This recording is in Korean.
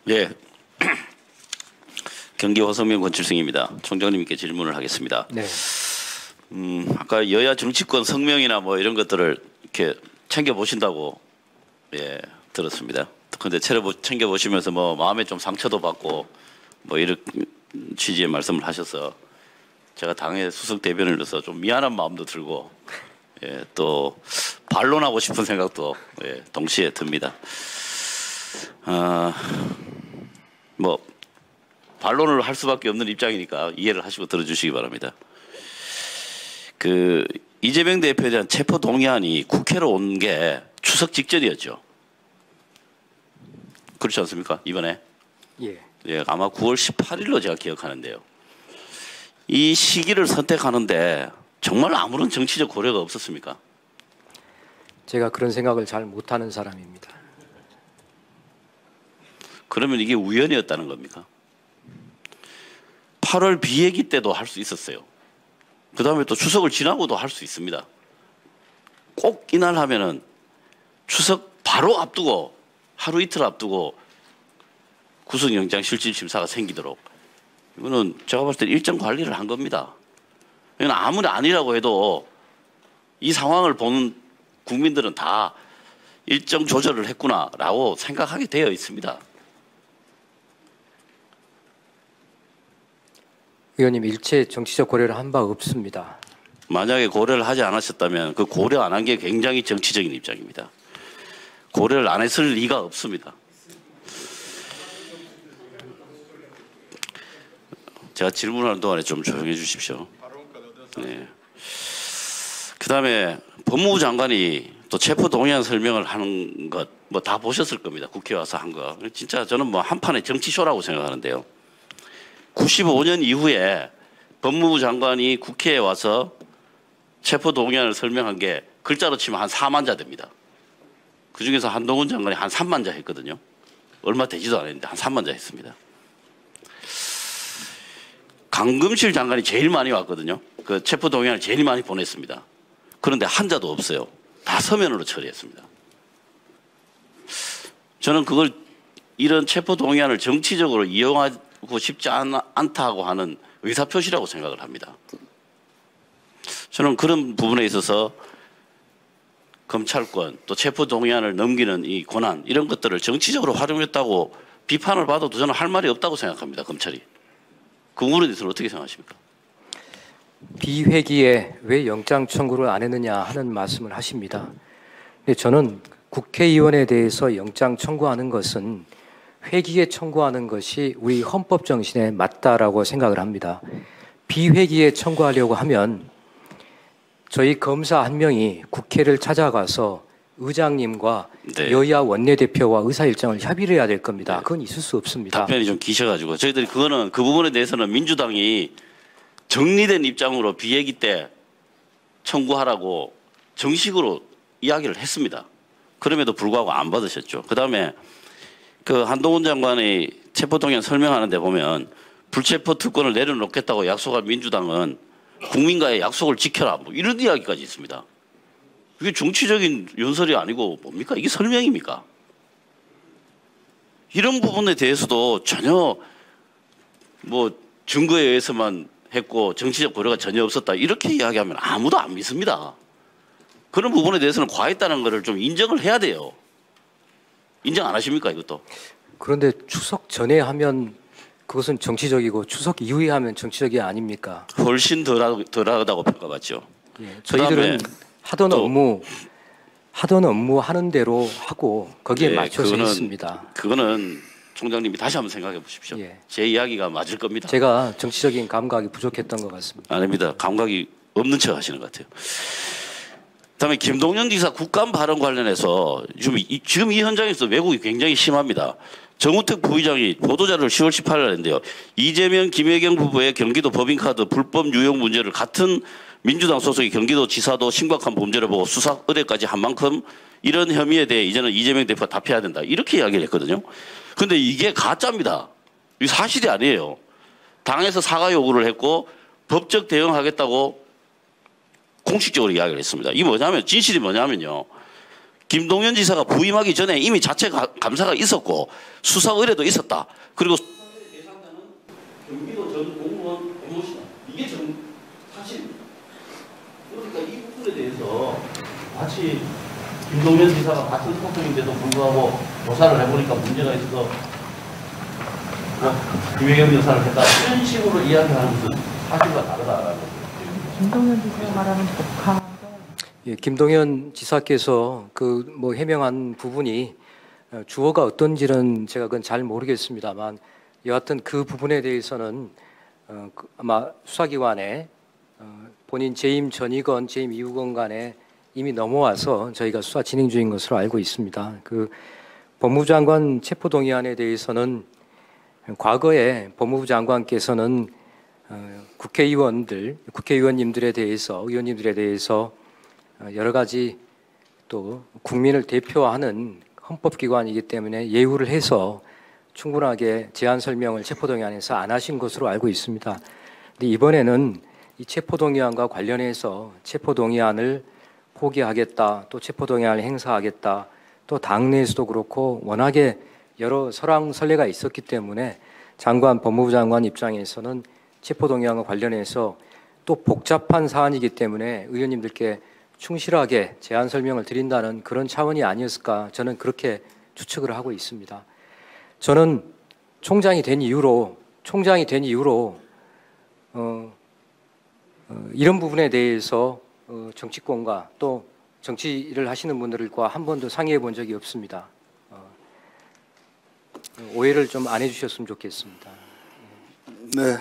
예. 경기 화성면 권칠승입니다. 총장님께 질문을 하겠습니다. 네. 아까 여야 정치권 성명이나 뭐 이런 것들을 이렇게 챙겨 보신다고 예 들었습니다. 그런데 챙겨 보시면서 뭐 마음에 좀 상처도 받고 뭐 이런 취지의 말씀을 하셔서 제가 당의 수석 대변인으로서 좀 미안한 마음도 들고 예, 또 반론하고 싶은 생각도 예, 동시에 듭니다. 뭐 반론을 할 수밖에 없는 입장이니까 이해를 하시고 들어주시기 바랍니다. 그 이재명 대표에 대한 체포 동의안이 국회로 온 게 추석 직전이었죠. 그렇지 않습니까? 이번에? 예. 예, 아마 9월 18일로 제가 기억하는데요. 이 시기를 선택하는데 정말 아무런 정치적 고려가 없었습니까? 제가 그런 생각을 잘 못하는 사람입니다. 그러면 이게 우연이었다는 겁니까? 8월 비회기 때도 할 수 있었어요. 그 다음에 또 추석을 지나고도 할 수 있습니다. 꼭 이날 하면은 추석 바로 앞두고 하루 이틀 앞두고 구속영장 실질심사가 생기도록 이거는 제가 봤을 때 일정 관리를 한 겁니다. 이건 아무리 아니라고 해도 이 상황을 보는 국민들은 다 일정 조절을 했구나라고 생각하게 되어 있습니다. 의원님 일체 정치적 고려를 한 바 없습니다. 만약에 고려를 하지 않으셨다면 그 고려 안 한 게 굉장히 정치적인 입장입니다. 고려를 안 했을 리가 없습니다. 제가 질문하는 동안에 좀 조용해 주십시오. 네. 그 다음에 법무부 장관이 또 체포 동의안 설명을 하는 것 뭐 다 보셨을 겁니다. 국회 와서 한 거. 진짜 저는 뭐 한판의 정치쇼라고 생각하는데요. 95년 이후에 법무부 장관이 국회에 와서 체포 동의안을 설명한 게 글자로 치면 한 4만 자 됩니다. 그중에서 한동훈 장관이 한 3만 자 했거든요. 얼마 되지도 않았는데 한 3만 자 했습니다. 강금실 장관이 제일 많이 왔거든요. 그 체포 동의안을 제일 많이 보냈습니다. 그런데 한 자도 없어요. 다 서면으로 처리했습니다. 저는 그걸 이런 체포 동의안을 정치적으로 이용하고 싶지 않다고 하는 의사표시라고 생각을 합니다. 저는 그런 부분에 있어서 검찰권 또 체포 동의안을 넘기는 이 권한 이런 것들을 정치적으로 활용했다고 비판을 받아도 저는 할 말이 없다고 생각합니다. 검찰이. 그 부분에 대해서는 어떻게 생각하십니까? 비회기에 왜 영장 청구를 안 했느냐 하는 말씀을 하십니다. 근데 저는 국회의원에 대해서 영장 청구하는 것은 회기에 청구하는 것이 우리 헌법 정신에 맞다라고 생각을 합니다. 비회기에 청구하려고 하면 저희 검사 한 명이 국회를 찾아가서 의장님과 네. 여야 원내대표와 의사 일정을 협의를 해야 될 겁니다. 그건 있을 수 없습니다. 답변이 좀 기셔가지고 저희들이 그 부분에 대해서는 민주당이 정리된 입장으로 비회기 때 청구하라고 정식으로 이야기를 했습니다. 그럼에도 불구하고 안 받으셨죠. 그 다음에 그 한동훈 장관의 체포동의안 설명하는데 보면 불체포 특권을 내려놓겠다고 약속한 민주당은 국민과의 약속을 지켜라 뭐 이런 이야기까지 있습니다. 이게 정치적인 연설이 아니고 뭡니까? 이게 설명입니까? 이런 부분에 대해서도 전혀 뭐 증거에 의해서만 했고 정치적 고려가 전혀 없었다 이렇게 이야기하면 아무도 안 믿습니다. 그런 부분에 대해서는 과했다는 것을 좀 인정을 해야 돼요. 인정 안 하십니까 이것도? 그런데 추석 전에 하면 그것은 정치적이고 추석 이후에 하면 정치적이 아닙니까? 훨씬 덜하다고 평가받죠. 예, 저희들은 하던 업무 하는 대로 하고 거기에 예, 맞춰서 했습니다. 그거는 총장님이 다시 한번 생각해 보십시오. 예. 제 이야기가 맞을 겁니다. 제가 정치적인 감각이 부족했던 것 같습니다. 아닙니다. 감각이 없는 척 하시는 것 같아요. 그다음에 김동연 지사 국감 발언 관련해서 지금 이 현장에서 왜곡이 굉장히 심합니다. 정우택 부의장이 보도자료를 10월 18일 했는데요. 이재명, 김혜경 부부의 경기도 법인카드 불법 유용 문제를 같은 민주당 소속의 경기도 지사도 심각한 범죄를 보고 수사 의뢰까지 한 만큼 이런 혐의에 대해 이제는 이재명 대표가 답해야 된다. 이렇게 이야기를 했거든요. 그런데 이게 가짜입니다. 이게 사실이 아니에요. 당에서 사과 요구를 했고 법적 대응하겠다고 공식적으로 이야기를 했습니다. 이게 뭐냐면 진실이 뭐냐면요. 김동연 지사가 부임하기 전에 이미 자체 감사가 있었고 수사 의뢰도 있었다. 그리고 대상자는 경기도 전 공무원 변호사다. 이게 사실입니다. 그러니까 이 부분에 대해서 마치 김동연 지사가 같은 소속인데도 불구하고 조사를 해보니까 문제가 있어서 김혜경 여사를 했다. 이런 식으로 이야기하는 것은 사실과 다르다라는 거죠. 김동연 지사가 말하는 복합. 예, 김동연 지사께서 그 뭐 해명한 부분이 주어가 어떤지는 제가 그건 잘 모르겠습니다만 여하튼 그 부분에 대해서는 아마 수사기관에 본인 재임 전이건 재임 이후건 간에 이미 넘어와서 저희가 수사 진행 중인 것으로 알고 있습니다. 그 법무부 장관 체포동의안에 대해서는 과거에 법무부 장관께서는 국회의원님들에 대해서 의원님들에 대해서 여러 가지 또 국민을 대표하는 헌법기관이기 때문에 예우를 해서 충분하게 제안 설명을 체포동의안에서 안 하신 것으로 알고 있습니다. 근데 이번에는 이 체포동의안과 관련해서 체포동의안을 포기하겠다, 또 체포동의안을 행사하겠다, 또 당내에서도 그렇고 워낙에 여러 설왕설래가 있었기 때문에 법무부 장관 입장에서는 체포동의안과 관련해서 또 복잡한 사안이기 때문에 의원님들께 충실하게 제안 설명을 드린다는 그런 차원이 아니었을까 저는 그렇게 추측을 하고 있습니다. 저는 총장이 된 이후로 이런 부분에 대해서 정치권과 또 정치를 하시는 분들과 한 번도 상의해 본 적이 없습니다. 오해를 좀 안 해주셨으면 좋겠습니다. 네.